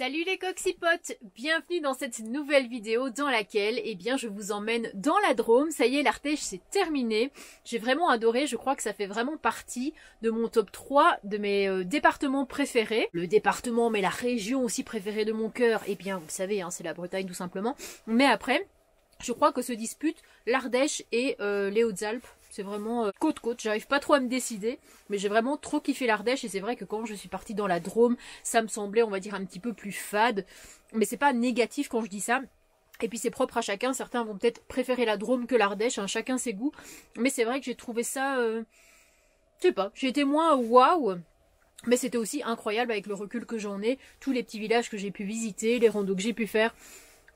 Salut les coxipotes, bienvenue dans cette nouvelle vidéo dans laquelle je vous emmène dans la Drôme. Ça y est, l'Ardèche c'est terminé. J'ai vraiment adoré, je crois que ça fait vraiment partie de mon top 3 de mes départements préférés. Le département mais la région aussi préférée de mon cœur, vous savez, c'est la Bretagne tout simplement. Mais après, je crois que se disputent l'Ardèche et les Hautes-Alpes. C'est vraiment côte-côte, j'arrive pas trop à me décider, mais j'ai vraiment trop kiffé l'Ardèche et c'est vrai que quand je suis partie dans la Drôme, ça me semblait, on va dire, un petit peu plus fade, mais c'est pas négatif quand je dis ça. Et puis c'est propre à chacun, certains vont peut-être préférer la Drôme que l'Ardèche, chacun ses goûts, mais c'est vrai que j'ai trouvé ça, je sais pas, j'ai été moins waouh. Mais c'était aussi incroyable avec le recul que j'en ai, tous les petits villages que j'ai pu visiter, les randos que j'ai pu faire.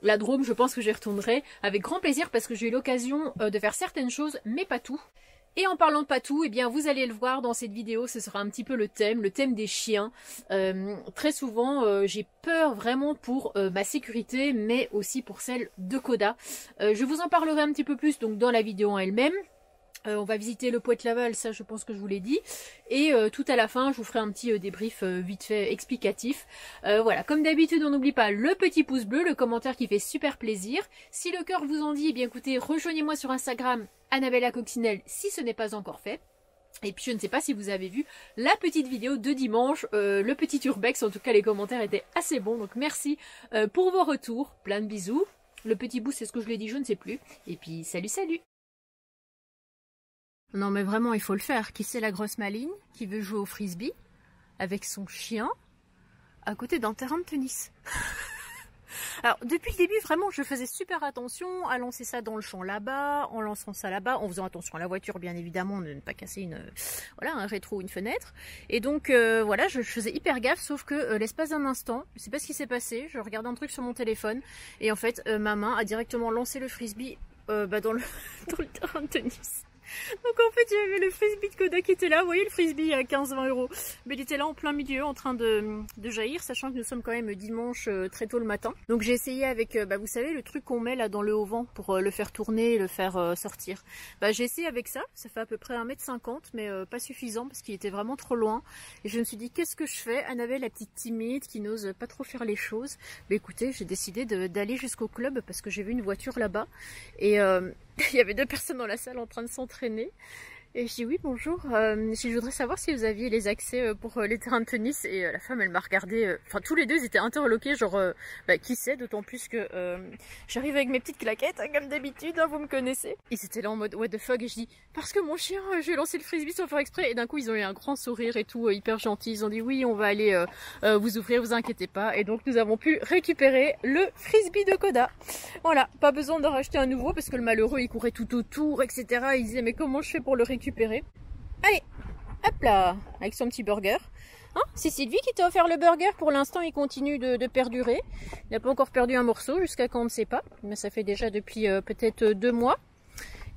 La Drôme, je pense que j'y retournerai avec grand plaisir parce que j'ai eu l'occasion de faire certaines choses, mais pas tout. Et en parlant de pas tout, vous allez le voir dans cette vidéo, ce sera un petit peu le thème des chiens. Très souvent, j'ai peur vraiment pour ma sécurité, mais aussi pour celle de Coda. Je vous en parlerai un petit peu plus donc dans la vidéo en elle-même. On va visiter le Poët-Laval, ça je pense que je vous l'ai dit. Et tout à la fin, je vous ferai un petit débrief vite fait explicatif. Voilà, comme d'habitude, on n'oublie pas le petit pouce bleu, le commentaire qui fait super plaisir. Si le cœur vous en dit, écoutez, rejoignez-moi sur Instagram, Annabella Coccinelle, si ce n'est pas encore fait. Et puis je ne sais pas si vous avez vu la petite vidéo de dimanche, le petit urbex, en tout cas les commentaires étaient assez bons. Donc merci pour vos retours, plein de bisous. Le petit bout, c'est ce que je l'ai dit, je ne sais plus. Et puis salut salut. Non mais vraiment il faut le faire. Qui c'est la grosse maligne qui veut jouer au frisbee avec son chien à côté d'un terrain de tennis? Alors depuis le début vraiment je faisais super attention à lancer ça dans le champ là-bas, en lançant ça là-bas, en faisant attention à la voiture bien évidemment, de ne pas casser un rétro ou une fenêtre. Et donc voilà, je faisais hyper gaffe, sauf que l'espace d'un instant, je sais pas ce qui s'est passé, je regardais un truc sur mon téléphone et en fait ma main a directement lancé le frisbee dans le terrain de tennis. Donc en fait j'avais le frisbee de Coda qui était là, vous voyez le frisbee à 15-20 €, mais il était là en plein milieu en train de jaillir, sachant que nous sommes quand même dimanche très tôt le matin. Donc j'ai essayé avec, vous savez le truc qu'on met là dans le haut-vent pour le faire tourner et le faire sortir. J'ai essayé avec ça, ça fait à peu près 1,50 m mais pas suffisant parce qu'il était vraiment trop loin. Et je me suis dit qu'est-ce que je fais? Annabelle la petite timide qui n'ose pas trop faire les choses. Écoutez, j'ai décidé d'aller jusqu'au club parce que j'ai vu une voiture là-bas et il y avait 2 personnes dans la salle en train de s'entraîner. Et je dis oui bonjour, je voudrais savoir si vous aviez les accès pour les terrains de tennis. Et la femme elle m'a regardé, enfin tous les deux ils étaient interloqués genre qui sait, d'autant plus que j'arrive avec mes petites claquettes comme d'habitude, vous me connaissez. Ils étaient là en mode what the fuck et je dis parce que mon chien, je vais lancer le frisbee sans faire exprès. Et d'un coup ils ont eu un grand sourire et tout, hyper gentil, ils ont dit oui on va aller vous ouvrir, vous inquiétez pas. Et donc nous avons pu récupérer le frisbee de Coda. Voilà, pas besoin de racheter un nouveau parce que le malheureux il courait tout autour etc. Il disait mais comment je fais pour le récupérer? Allez, hop là, avec son petit burger. Hein, c'est Sylvie qui t'a offert le burger. Pour l'instant, il continue de perdurer. Il n'a pas encore perdu un morceau, jusqu'à quand on ne sait pas. Mais ça fait déjà depuis peut-être 2 mois.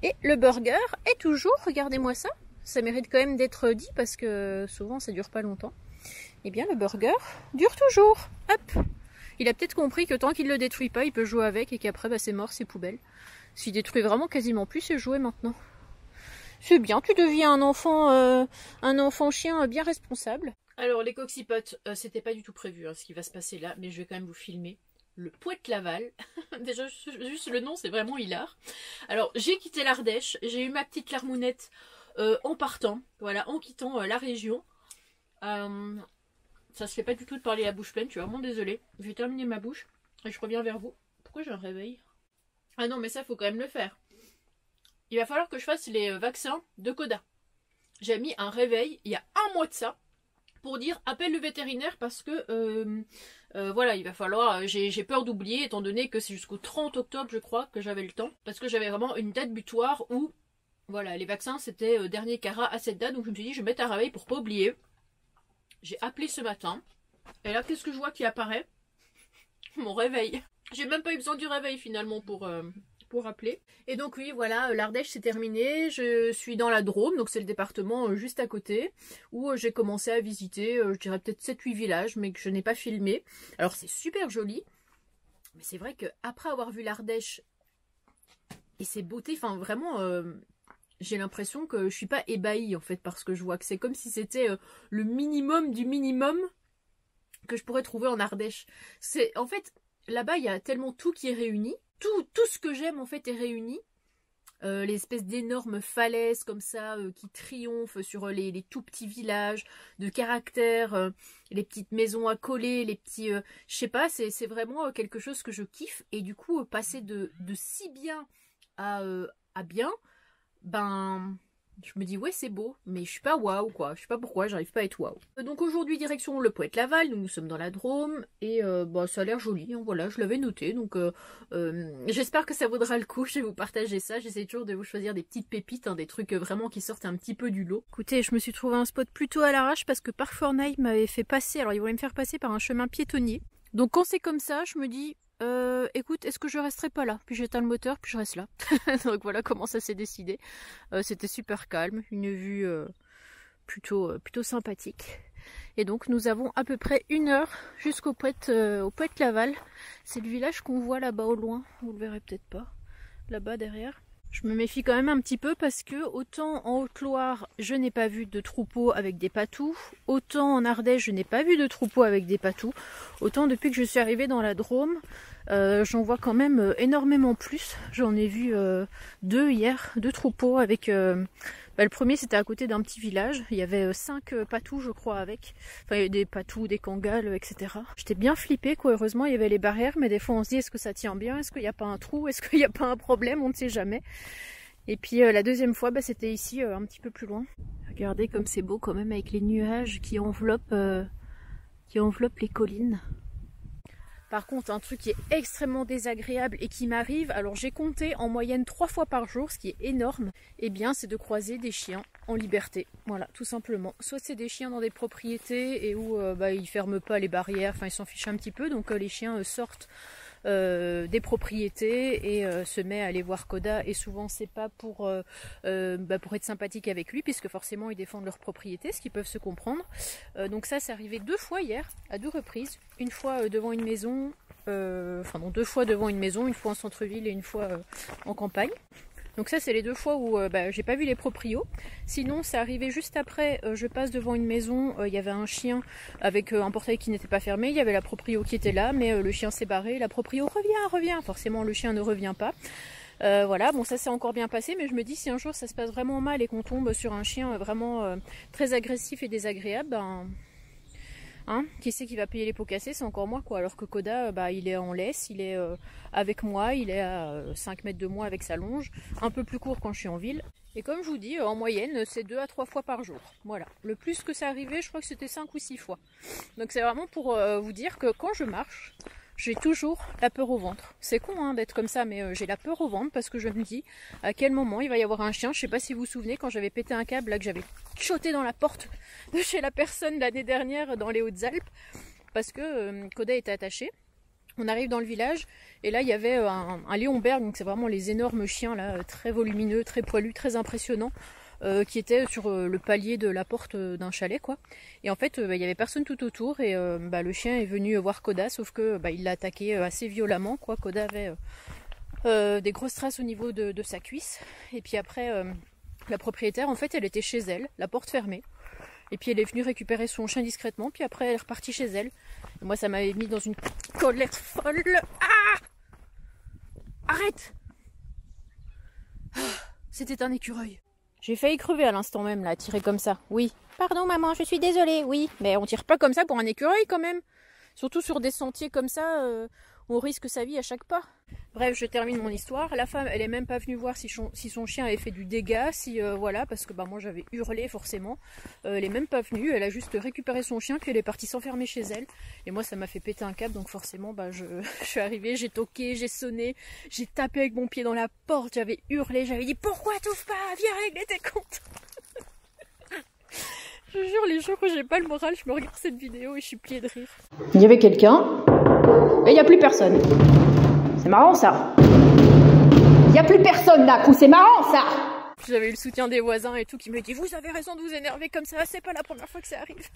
Et le burger est toujours, regardez-moi ça. Ça mérite quand même d'être dit parce que souvent ça dure pas longtemps. Eh bien, le burger dure toujours. Hop. Il a peut-être compris que tant qu'il ne le détruit pas, il peut jouer avec et qu'après, c'est mort, c'est poubelle. S'il détruit vraiment quasiment plus, c'est jouer maintenant. C'est bien, tu deviens un enfant chien bien responsable. Alors les coxipotes, c'était pas du tout prévu ce qui va se passer là, mais je vais quand même vous filmer le Poët-Laval. Déjà juste le nom c'est vraiment hilar. Alors j'ai quitté l'Ardèche, j'ai eu ma petite larmounette en partant, voilà, en quittant la région. Ça se fait pas du tout de parler la bouche pleine, je suis vraiment désolée. Je vais terminer ma bouche et je reviens vers vous. Pourquoi j'ai un réveil? Ah non mais ça faut quand même le faire. Il va falloir que je fasse les vaccins de Coda. J'ai mis un réveil il y a 1 mois de ça pour dire appelle le vétérinaire parce que voilà, il va falloir, j'ai peur d'oublier étant donné que c'est jusqu'au 30 octobre je crois que j'avais le temps parce que j'avais vraiment une date butoir où voilà, les vaccins c'était dernier carat à cette date, donc je me suis dit je vais mettre un réveil pour pas oublier. J'ai appelé ce matin et là qu'est-ce que je vois qui apparaît? Mon réveil. J'ai même pas eu besoin du réveil finalement pour appeler. Et donc oui voilà, l'Ardèche c'est terminé, je suis dans la Drôme, donc c'est le département juste à côté, où j'ai commencé à visiter, je dirais peut-être 7-8 villages, mais que je n'ai pas filmé. Alors c'est super joli, mais c'est vrai que après avoir vu l'Ardèche et ses beautés, enfin vraiment, j'ai l'impression que je suis pas ébahie en fait, parce que je vois que c'est comme si c'était le minimum du minimum que je pourrais trouver en Ardèche. C'est en fait, là-bas, il y a tellement tout qui est réuni. Tout ce que j'aime, en fait, est réuni. Les espèces d'énormes falaises comme ça qui triomphent sur les tout petits villages de caractère, les petites maisons à coller, les petits... je sais pas, c'est vraiment quelque chose que je kiffe. Et du coup, passer de si bien à bien, ben... Je me dis ouais c'est beau, mais je suis pas waouh quoi, je sais pas pourquoi, j'arrive pas à être waouh. Donc aujourd'hui direction le Poët-Laval, nous sommes dans la Drôme, et bah, ça a l'air joli, hein, voilà, je l'avais noté, donc j'espère que ça vaudra le coup, je vais vous partager ça, j'essaie toujours de vous choisir des petites pépites, hein, des trucs vraiment qui sortent un petit peu du lot. Écoutez, je me suis trouvé un spot plutôt à l'arrache parce que Park4Night m'avait fait passer, alors ils voulaient me faire passer par un chemin piétonnier, donc quand c'est comme ça, je me dis... écoute, est-ce que je resterai pas là? Puis j'éteins le moteur, puis je reste là. Donc voilà comment ça s'est décidé. C'était super calme, une vue plutôt sympathique. Et donc nous avons à peu près 1 heure jusqu'au Poët-Laval. C'est le village qu'on voit là-bas au loin. Vous le verrez peut-être pas. Là-bas derrière. Je me méfie quand même un petit peu parce que autant en Haute-Loire, je n'ai pas vu de troupeau avec des patous, autant en Ardèche, je n'ai pas vu de troupeau avec des patous, autant depuis que je suis arrivée dans la Drôme, j'en vois quand même énormément plus. J'en ai vu 2 hier, 2 troupeaux avec... le premier c'était à côté d'un petit village, il y avait 5 patous je crois avec, enfin il y avait des patous, des kangals, etc. J'étais bien flippée quoi, heureusement il y avait les barrières, mais des fois on se dit est-ce que ça tient bien, est-ce qu'il n'y a pas un trou, est-ce qu'il n'y a pas un problème, on ne sait jamais. Et puis la deuxième fois c'était ici un petit peu plus loin. Regardez comme c'est beau quand même avec les nuages qui enveloppent les collines. Par contre, un truc qui est extrêmement désagréable et qui m'arrive, alors j'ai compté en moyenne 3 fois par jour, ce qui est énorme, eh bien c'est de croiser des chiens en liberté. Voilà, tout simplement. Soit c'est des chiens dans des propriétés et où ils ferment pas les barrières, enfin ils s'en fichent un petit peu, donc les chiens sortent des propriétés et se met à aller voir Koda, et souvent c'est pas pour être sympathique avec lui puisque forcément ils défendent leur propriété, ce qui peuvent se comprendre. Donc ça c'est arrivé 2 fois hier, à 2 reprises, une fois devant une maison, 2 fois devant une maison, une fois en centre-ville et une fois en campagne. Donc ça c'est les 2 fois où j'ai pas vu les proprios. Sinon c'est arrivé juste après, je passe devant une maison, il y avait un chien avec un portail qui n'était pas fermé, il y avait la proprio qui était là, mais le chien s'est barré, la proprio revient, forcément le chien ne revient pas. Voilà, bon ça s'est encore bien passé, mais je me dis si un jour ça se passe vraiment mal et qu'on tombe sur un chien vraiment très agressif et désagréable, qui c'est qui va payer les pots cassés? C'est encore moi quoi, alors que Koda il est en laisse, il est avec moi, il est à 5 mètres de moi avec sa longe, un peu plus court quand je suis en ville, et comme je vous dis en moyenne c'est 2 à 3 fois par jour, voilà. Le plus que ça arrivait je crois que c'était 5 ou 6 fois, donc c'est vraiment pour vous dire que quand je marche j'ai toujours la peur au ventre. C'est con d'être comme ça, mais j'ai la peur au ventre parce que je me dis à quel moment il va y avoir un chien. Je sais pas si vous vous souvenez quand j'avais pété un câble, là que j'avais choté dans la porte de chez la personne l'année dernière dans les Hautes-Alpes, parce que Koda était attaché. On arrive dans le village et là il y avait un Léonberg, donc c'est vraiment les énormes chiens là, très volumineux, très poilus, très impressionnants. Qui était sur le palier de la porte d'un chalet quoi. Et en fait il y avait personne tout autour et le chien est venu voir Koda, sauf que il l'a attaqué assez violemment quoi. Koda avait des grosses traces au niveau de sa cuisse, et puis après la propriétaire en fait elle était chez elle, la porte fermée, et puis elle est venue récupérer son chien discrètement, puis après elle est repartie chez elle. Et moi ça m'avait mis dans une colère folle. Ah, arrête. C'était un écureuil. J'ai failli crever à l'instant même, là, tirer comme ça. Oui. Pardon, maman, je suis désolée, oui. Mais on tire pas comme ça pour un écureuil, quand même. Surtout sur des sentiers comme ça, on risque sa vie à chaque pas. Bref, je termine mon histoire. La femme, elle est même pas venue voir si son chien avait fait du dégât, voilà, parce que moi j'avais hurlé forcément. Elle est même pas venue, elle a juste récupéré son chien, puis elle est partie s'enfermer chez elle. Et moi ça m'a fait péter un câble, donc forcément je suis arrivée, j'ai toqué, j'ai sonné, j'ai tapé avec mon pied dans la porte, j'avais hurlé, j'avais dit pourquoi t'ouvres pas, viens régler tes comptes. Je jure, les jours où j'ai pas le moral, je me regarde cette vidéo et je suis pliée de rire. Il y avait quelqu'un, et il n'y a plus personne. C'est marrant ça. Il n'y a plus personne là, c'est marrant ça. J'avais eu le soutien des voisins et tout qui me dit vous avez raison de vous énerver comme ça, c'est pas la première fois que ça arrive.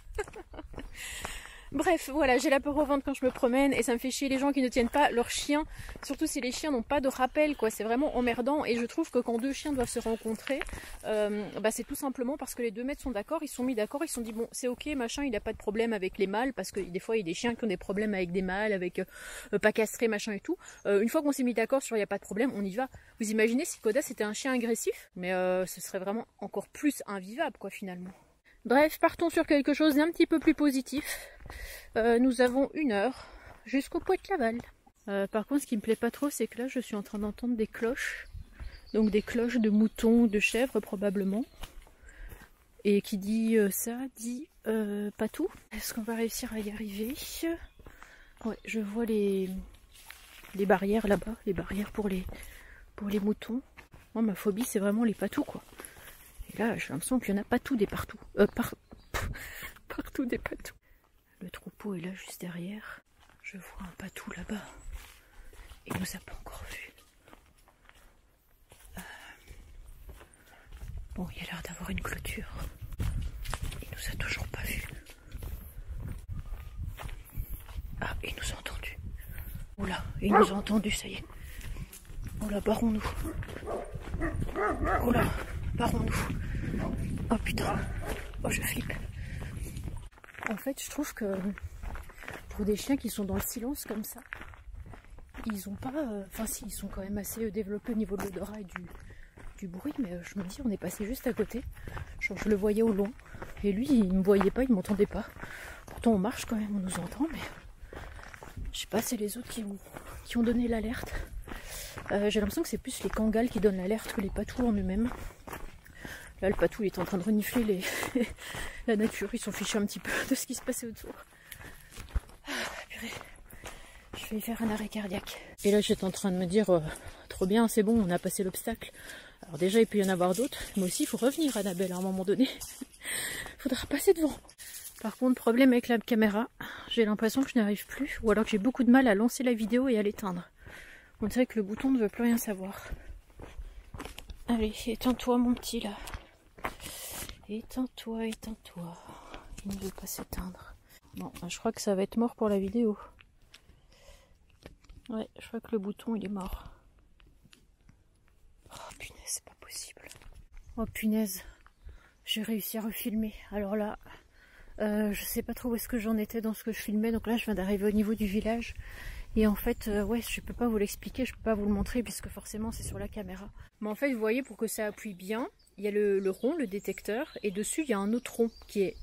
Bref, voilà, j'ai la peur au ventre quand je me promène et ça me fait chier les gens qui ne tiennent pas leurs chiens, surtout si les chiens n'ont pas de rappel, quoi. C'est vraiment emmerdant et je trouve que quand deux chiens doivent se rencontrer, c'est tout simplement parce que les deux maîtres sont d'accord, ils sont mis d'accord, ils se sont dit bon, c'est ok, machin, il n'a pas de problème avec les mâles, parce que des fois il y a des chiens qui ont des problèmes avec des mâles, avec pas castrés, machin et tout. Une fois qu'on s'est mis d'accord sur il n'y a pas de problème, on y va. Vous imaginez si Koda c'était un chien agressif, mais ce serait vraiment encore plus invivable, quoi, finalement. Bref, partons sur quelque chose d'un petit peu plus positif. Nous avons 1 heure jusqu'au Poët-Laval. Par contre, ce qui me plaît pas trop, c'est que là, je suis en train d'entendre des cloches. Donc des cloches de moutons, de chèvres probablement. Et qui dit ça, dit pas tout. Est-ce qu'on va réussir à y arriver? Ouais, je vois les barrières là-bas, les barrières pour les moutons. Moi, ma phobie, c'est vraiment les patous, quoi. Et là, j'ai l'impression qu'il y en a pas tout des partout. Partout des patous. Le troupeau est là, juste derrière. Je vois un patou là-bas. Il nous a pas encore vus. Bon, il a l'air d'avoir une clôture. Il nous a toujours pas vus. Ah, il nous a entendus. Oula, il nous a entendus, ça y est. Oula, barrons-nous. Oula, barrons-nous. Oh putain. Oh, je flippe. En fait, je trouve que pour des chiens qui sont dans le silence comme ça, ils ont pas... Enfin si, ils sont quand même assez développés au niveau de l'odorat et du bruit, mais je me dis, on est passé juste à côté. Genre, je le voyais au loin. Et lui, il ne me voyait pas, il ne m'entendait pas. Pourtant, on marche quand même, on nous entend, mais... Je sais pas, c'est les autres qui ont donné l'alerte. J'ai l'impression que c'est plus les kangals qui donnent l'alerte que les patous en eux-mêmes. Là, le patou, il est en train de renifler la nature. Il s'en fiche un petit peu de ce qui se passait autour. Ah, purée. Je vais y faire un arrêt cardiaque. Et là, j'étais en train de me dire, trop bien, c'est bon, on a passé l'obstacle. Alors déjà, il peut y en avoir d'autres. Mais aussi, il faut revenir, Annabelle, à un moment donné. Il faudra passer devant. Par contre, problème avec la caméra. J'ai l'impression que je n'y arrive plus. Ou alors que j'ai beaucoup de mal à lancer la vidéo et à l'éteindre. On dirait que le bouton ne veut plus rien savoir. Allez, éteins-toi, mon petit, là. Éteins-toi, éteins-toi. Il ne veut pas s'éteindre. Bon, je crois que ça va être mort pour la vidéo. Ouais, je crois que le bouton, il est mort. Oh punaise, c'est pas possible. Oh punaise, j'ai réussi à refilmer. Alors là, je sais pas trop où est-ce que j'en étais dans ce que je filmais. Donc là, je viens d'arriver au niveau du village. Et en fait, ouais, je peux pas vous l'expliquer, je peux pas vous le montrer puisque forcément c'est sur la caméra. Mais en fait, vous voyez, pour que ça appuie bien, il y a le rond, le détecteur, et dessus il y a un autre rond qui est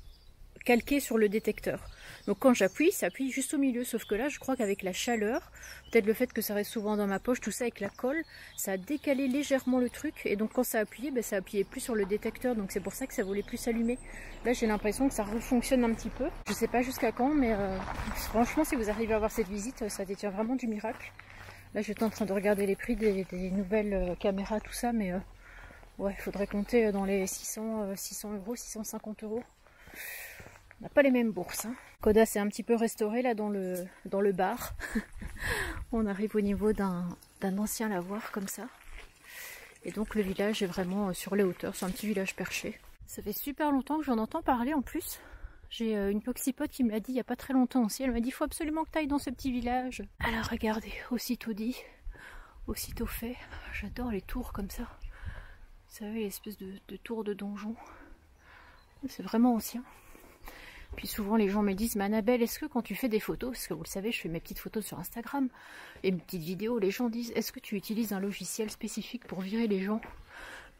calqué sur le détecteur. Donc quand j'appuie, ça appuie juste au milieu, sauf que là, je crois qu'avec la chaleur, peut-être le fait que ça reste souvent dans ma poche, tout ça avec la colle, ça a décalé légèrement le truc, et donc quand ça a appuyé, ben, ça appuyait plus sur le détecteur, donc c'est pour ça que ça voulait plus s'allumer. Là, j'ai l'impression que ça refonctionne un petit peu. Je sais pas jusqu'à quand, mais franchement, si vous arrivez à avoir cette visite, ça détient vraiment du miracle. Là, j'étais en train de regarder les prix des nouvelles caméras, tout ça, mais ouais, il faudrait compter dans les 600 €, 650 €. On n'a pas les mêmes bourses. Hein. Koda s'est un petit peu restauré là dans le bar. On arrive au niveau d'un ancien lavoir comme ça. Et donc le village est vraiment sur les hauteurs. C'est un petit village perché. Ça fait super longtemps que j'en entends parler en plus. J'ai une poxypote qui me l'a dit il n'y a pas très longtemps aussi. Elle m'a dit il faut absolument que tu ailles dans ce petit village. Alors regardez, aussitôt dit, aussitôt fait. J'adore les tours comme ça. Vous savez, l'espèce de tour de donjon. C'est vraiment ancien. Puis souvent les gens me disent, mais Annabelle, est-ce que quand tu fais des photos, parce que vous le savez, je fais mes petites photos sur Instagram, et mes petites vidéos, les gens disent, est-ce que tu utilises un logiciel spécifique pour virer les gens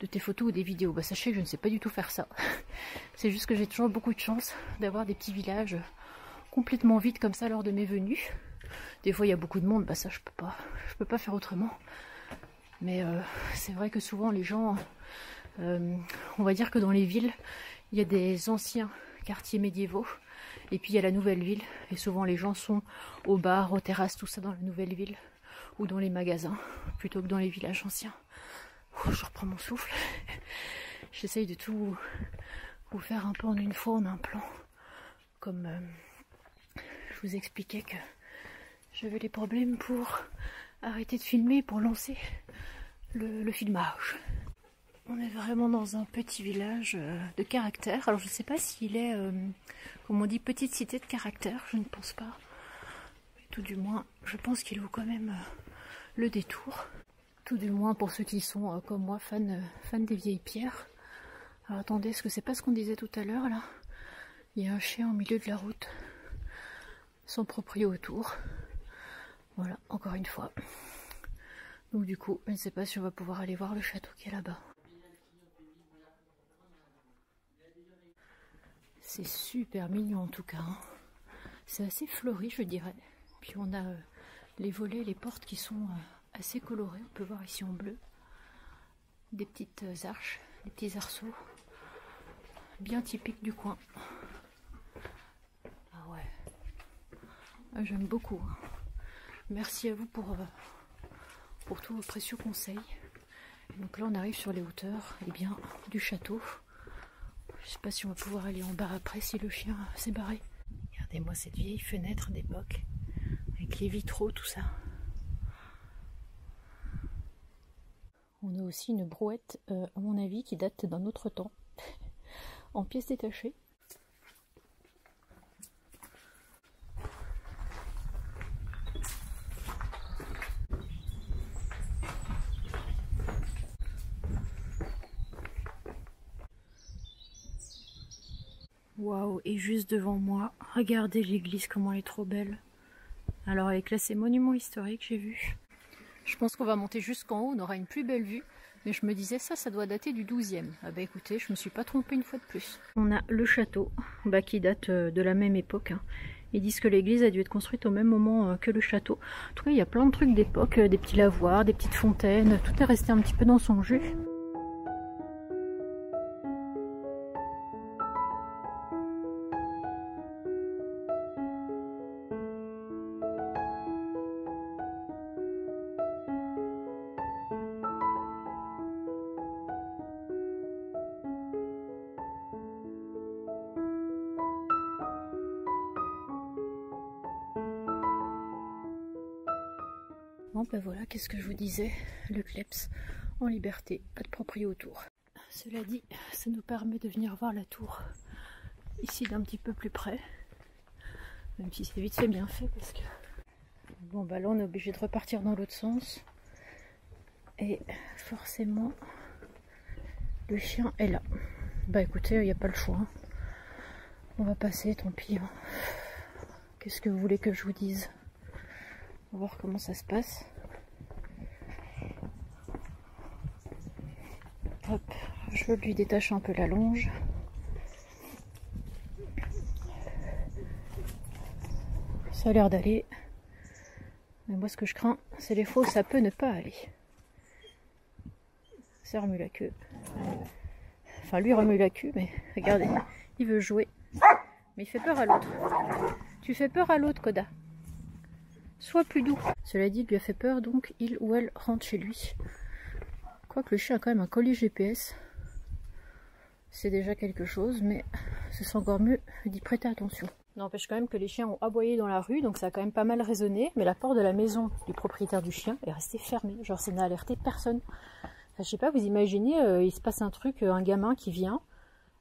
de tes photos ou des vidéos? Bah sachez que je ne sais pas du tout faire ça. C'est juste que j'ai toujours beaucoup de chance d'avoir des petits villages complètement vides comme ça lors de mes venues. Des fois il y a beaucoup de monde, bah ça je peux pas faire autrement. Mais c'est vrai que souvent les gens, on va dire que dans les villes, il y a des anciens quartiers médiévaux et puis il y a la nouvelle ville et souvent les gens sont au bar, aux terrasses, tout ça dans la nouvelle ville ou dans les magasins plutôt que dans les villages anciens. Je reprends mon souffle. J'essaye de tout vous faire un peu en une fois en un plan, comme je vous expliquais que j'avais des problèmes pour arrêter de filmer, pour lancer le filmage. On est vraiment dans un petit village de caractère. Alors je ne sais pas s'il est, comme on dit, petite cité de caractère, je ne pense pas. Mais tout du moins, je pense qu'il vaut quand même le détour. Tout du moins pour ceux qui sont, comme moi, fans des vieilles pierres. Alors attendez, est-ce que c'est pas ce qu'on disait tout à l'heure là? Il y a un chien au milieu de la route, sans proprio autour. Voilà, encore une fois. Donc du coup, je ne sais pas si on va pouvoir aller voir le château qui est là-bas. C'est super mignon en tout cas. Hein. C'est assez fleuri, je dirais. Puis on a les volets, les portes qui sont assez colorées. On peut voir ici en bleu. Des petites arches, des petits arceaux. Bien typiques du coin. Ah ouais. Ah, j'aime beaucoup. Hein. Merci à vous pour tous vos précieux conseils. Donc là on arrive sur les hauteurs du château. Je sais pas si on va pouvoir aller en bas après si le chien s'est barré. Regardez-moi cette vieille fenêtre d'époque avec les vitraux, tout ça. On a aussi une brouette, à mon avis, qui date d'un autre temps, en pièces détachées. Waouh, et juste devant moi, regardez l'église, comment elle est trop belle. Alors elle est classée monument historique, j'ai vu. Je pense qu'on va monter jusqu'en haut, on aura une plus belle vue. Mais je me disais ça doit dater du 12e. Ah bah écoutez, je me suis pas trompée une fois de plus. On a le château, qui date de la même époque. Hein. Ils disent que l'église a dû être construite au même moment que le château. En tout cas, il y a plein de trucs d'époque, des petits lavoirs, des petites fontaines. Tout est resté un petit peu dans son jus. Bon ben voilà, qu'est-ce que je vous disais, le Kleps en liberté, pas de proprio autour. Cela dit, ça nous permet de venir voir la tour ici d'un petit peu plus près, même si c'est vite fait bien fait parce que... Bon bah là on est obligé de repartir dans l'autre sens et forcément le chien est là. Bah écoutez, il n'y a pas le choix, hein. On va passer, tant pis. Hein. Qu'est-ce que vous voulez que je vous dise? On va voir comment ça se passe. Hop, je lui détache un peu la longe. Ça a l'air d'aller. Mais moi ce que je crains, c'est les fois où ça peut ne pas aller. Ça remue la queue. Enfin lui remue la queue, mais regardez, il veut jouer. Mais il fait peur à l'autre. Tu fais peur à l'autre, Koda. Sois plus doux. Cela dit, il lui a fait peur, donc il ou elle rentre chez lui. Quoique le chien a quand même un collier GPS. C'est déjà quelque chose, mais ce serait encore mieux d'y prêter attention. N'empêche quand même que les chiens ont aboyé dans la rue, donc ça a quand même pas mal résonné. Mais la porte de la maison du propriétaire du chien est restée fermée. Genre ça n'a alerté personne. Enfin, je sais pas, vous imaginez, il se passe un truc, un gamin qui vient.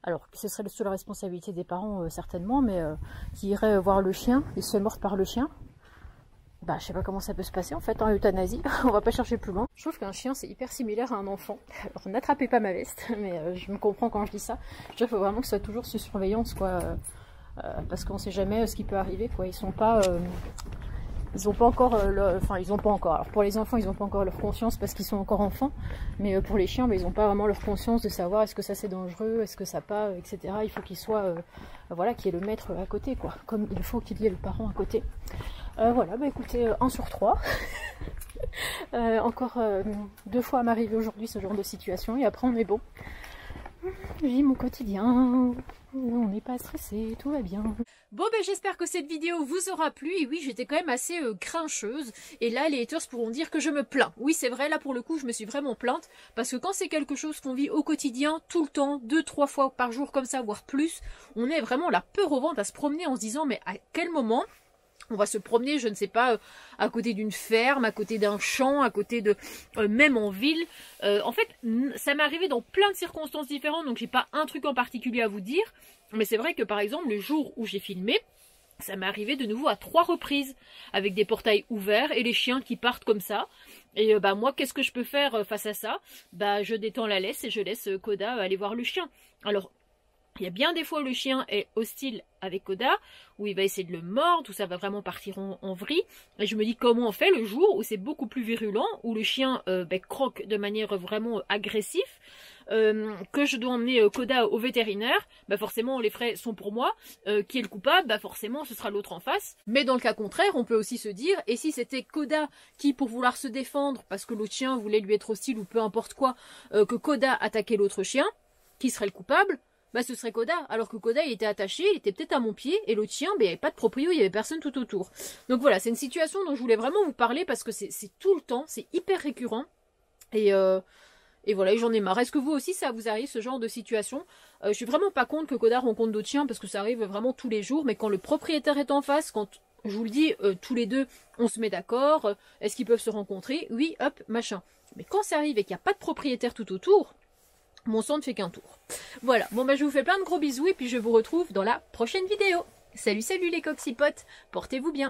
Alors, ce serait sous la responsabilité des parents, certainement, mais qui irait voir le chien, il se fait mordre par le chien. Bah, je sais pas comment ça peut se passer en fait en euthanasie, on va pas chercher plus loin. Je trouve qu'un chien c'est hyper similaire à un enfant. Alors n'attrapez pas ma veste, mais je me comprends quand je dis ça. Je veux dire, il faut vraiment que ce soit toujours sous surveillance quoi, parce qu'on sait jamais ce qui peut arriver quoi. Ils ont pas encore, ils ont pas encore. Alors pour les enfants ils ont pas encore leur conscience parce qu'ils sont encore enfants, mais pour les chiens ils ont pas vraiment leur conscience de savoir est-ce que ça c'est dangereux, est-ce que ça pas, etc. Il faut qu'il soit, voilà, qu'il y ait le maître à côté quoi, comme il faut qu'il y ait le parent à côté. Voilà, bah écoutez, 1 sur 3. Encore 2 fois à m'arriver aujourd'hui ce genre de situation et après on est bon. Je vis mon quotidien, on n'est pas stressé, tout va bien. Bon ben j'espère que cette vidéo vous aura plu et oui j'étais quand même assez grincheuse et là les haters pourront dire que je me plains. Oui c'est vrai, là pour le coup je me suis vraiment plainte parce que quand c'est quelque chose qu'on vit au quotidien, tout le temps, 2-3 fois par jour comme ça, voire plus, on est vraiment la peur au ventre à se promener en se disant mais à quel moment On va se promener, je ne sais pas, à côté d'une ferme, à côté d'un champ, à côté de... même en ville. En fait, ça m'est arrivé dans plein de circonstances différentes, donc j'ai pas un truc en particulier à vous dire. Mais c'est vrai que par exemple, le jour où j'ai filmé, ça m'est arrivé de nouveau à 3 reprises, avec des portails ouverts et les chiens qui partent comme ça. Et bah moi, qu'est-ce que je peux faire face à ça? Bah je détends la laisse et je laisse Koda aller voir le chien. Alors, il y a bien des fois où le chien est hostile avec Koda, où il va essayer de le mordre, où ça va vraiment partir en vrille. Et je me dis comment on fait le jour où c'est beaucoup plus virulent, où le chien croque de manière vraiment agressive, que je dois emmener Koda au vétérinaire, bah forcément les frais sont pour moi, qui est le coupable, bah forcément ce sera l'autre en face. Mais dans le cas contraire, on peut aussi se dire, et si c'était Koda qui, pour vouloir se défendre, parce que l'autre chien voulait lui être hostile ou peu importe quoi, que Koda attaquait l'autre chien, qui serait le coupable? Bah ce serait Koda, alors que Koda il était attaché, il était peut-être à mon pied, et l'autre chien, bah, il n'y avait pas de proprio, il n'y avait personne tout autour. Donc voilà, c'est une situation dont je voulais vraiment vous parler, parce que c'est tout le temps, c'est hyper récurrent, et voilà, j'en ai marre. Est-ce que vous aussi, ça vous arrive, ce genre de situation? Je suis vraiment pas contre que Koda rencontre d'autres chiens, parce que ça arrive vraiment tous les jours, mais quand le propriétaire est en face, quand, je vous le dis, tous les deux, on se met d'accord, est-ce qu'ils peuvent se rencontrer? Oui, hop, machin. Mais quand ça arrive et qu'il n'y a pas de propriétaire tout autour, mon sang ne fait qu'un tour. Voilà, bon bah je vous fais plein de gros bisous et puis je vous retrouve dans la prochaine vidéo. Salut salut les coxipotes, portez-vous bien.